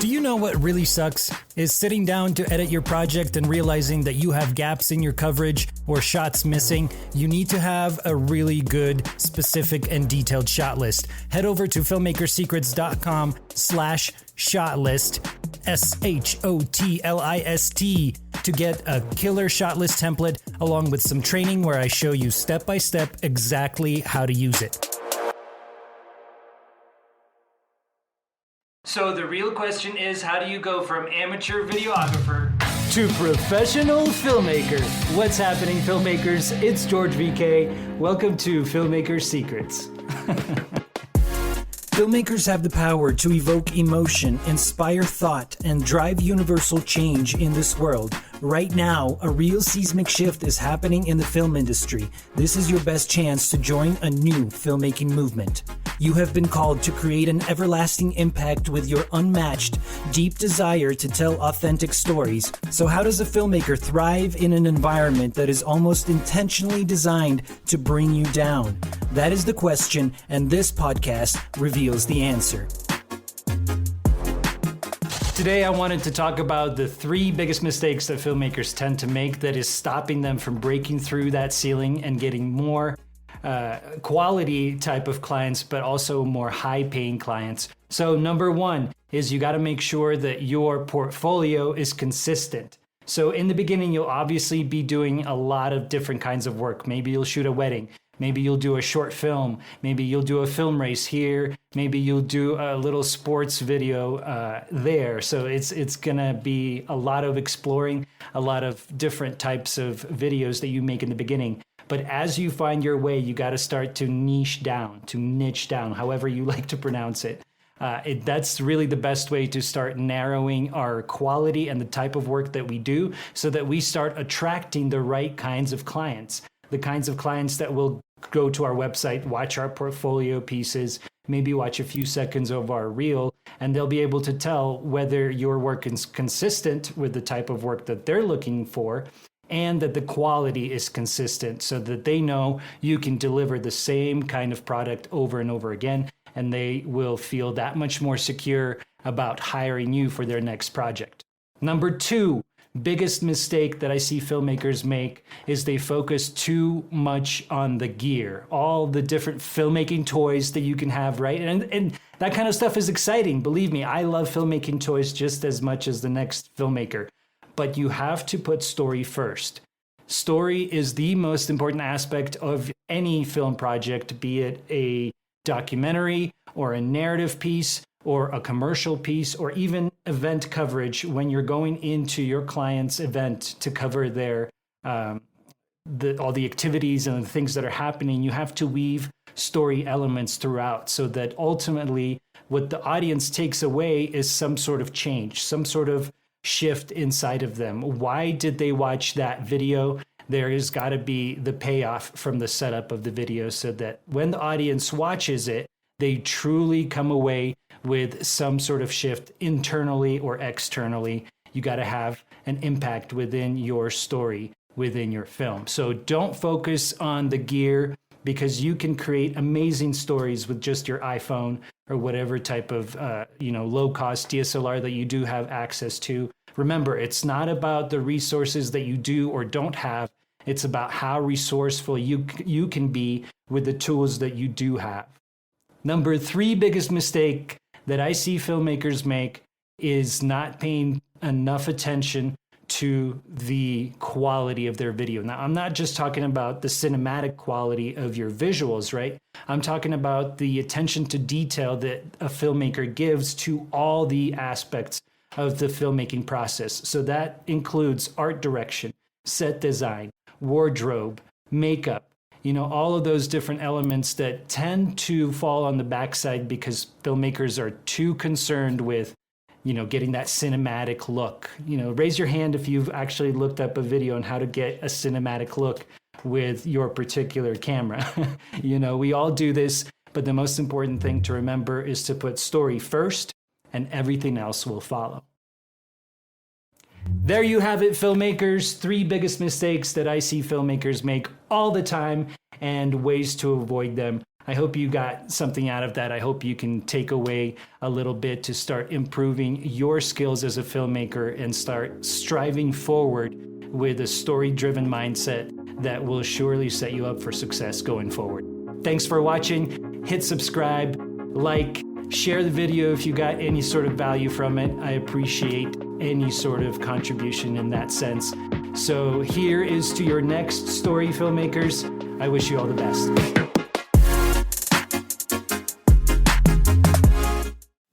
Do you know what really sucks? Is sitting down to edit your project and realizing that you have gaps in your coverage or shots missing. You need to have a really good, specific, and detailed shot list. Head over to filmmakersecrets.com/shot list, SHOTLIST, to get a killer shot list template along with some training where I show you step by step exactly how to use it. So the real question is, how do you go from amateur videographer to professional filmmaker? What's happening, filmmakers? It's George VK. Welcome to Filmmaker Secrets. Filmmakers have the power to evoke emotion, inspire thought, and drive universal change in this world. Right now, a real seismic shift is happening in the film industry. This is your best chance to join a new filmmaking movement. You have been called to create an everlasting impact with your unmatched, deep desire to tell authentic stories. So how does a filmmaker thrive in an environment that is almost intentionally designed to bring you down? That is the question, and this podcast reveals the answer. Today, I wanted to talk about the 3 biggest mistakes that filmmakers tend to make that is stopping them from breaking through that ceiling and getting more quality type of clients, but also more high-paying clients. So number 1 is you got to make sure that your portfolio is consistent. So in the beginning, you'll obviously be doing a lot of different kinds of work. Maybe you'll shoot a wedding. Maybe you'll do a short film. Maybe you'll do a film race here. Maybe you'll do a little sports video there. So it's gonna be a lot of exploring, a lot of different types of videos that you make in the beginning. But as you find your way, you got to start to niche down, however you like to pronounce it. That's really the best way to start narrowing our quality and the type of work that we do so that we start attracting the right kinds of clients, the kinds of clients that will go to our website, watch our portfolio pieces, maybe watch a few seconds of our reel, and they'll be able to tell whether your work is consistent with the type of work that they're looking for, and that the quality is consistent so that they know you can deliver the same kind of product over and over again, and they will feel that much more secure about hiring you for their next project. Number 2, biggest mistake that I see filmmakers make is they focus too much on the gear, all the different filmmaking toys that you can have, right? And that kind of stuff is exciting. Believe me, I love filmmaking toys just as much as the next filmmaker. But you have to put story first. Story is the most important aspect of any film project, be it a documentary or a narrative piece or a commercial piece or even event coverage when you're going into your client's event to cover their all the activities and the things that are happening. You have to weave story elements throughout so that ultimately what the audience takes away is some sort of change, some sort of shift inside of them. Why did they watch that video? There has got to be the payoff from the setup of the video so that when the audience watches it, they truly come away with some sort of shift internally or externally. You got to have an impact within your story, within your film. So don't focus on the gear, because you can create amazing stories with just your iPhone or whatever type of low-cost DSLR that you do have access to. Remember, it's not about the resources that you do or don't have. It's about how resourceful you can be with the tools that you do have. Number 3 biggest mistake that I see filmmakers make is not paying enough attention to the quality of their video. Now, I'm not just talking about the cinematic quality of your visuals, right? I'm talking about the attention to detail that a filmmaker gives to all the aspects of the filmmaking process. So that includes art direction, set design, wardrobe, makeup, all of those different elements that tend to fall on the backside because filmmakers are too concerned with getting that cinematic look. Raise your hand if you've actually looked up a video on how to get a cinematic look with your particular camera. We all do this, but the most important thing to remember is to put story first and everything else will follow. There you have it, filmmakers. 3 biggest mistakes that I see filmmakers make all the time and ways to avoid them. I hope you got something out of that. I hope you can take away a little bit to start improving your skills as a filmmaker and start striving forward with a story-driven mindset that will surely set you up for success going forward. Thanks for watching. Hit subscribe, like, share the video if you got any sort of value from it. I appreciate any sort of contribution in that sense. So here is to your next story, filmmakers. I wish you all the best.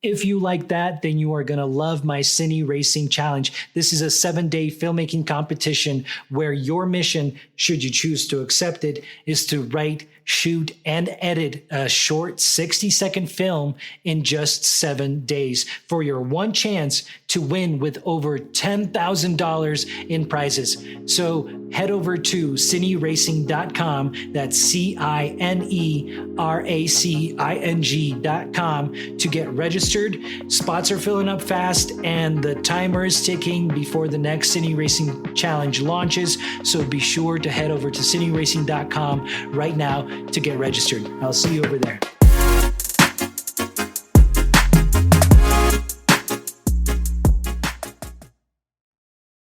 If you like that, then you are going to love my Cine Racing Challenge. This is a 7-day filmmaking competition where your mission, should you choose to accept it, is to write, shoot, and edit a short 60-second film in just 7 days for your one chance to win with over $10,000 in prizes. So head over to cineracing.com. That's cineracing.com to get registered. Spots are filling up fast and the timer is ticking before the next Cine Racing Challenge launches. So be sure to head over to cineracing.com right now to get registered. I'll see you over there.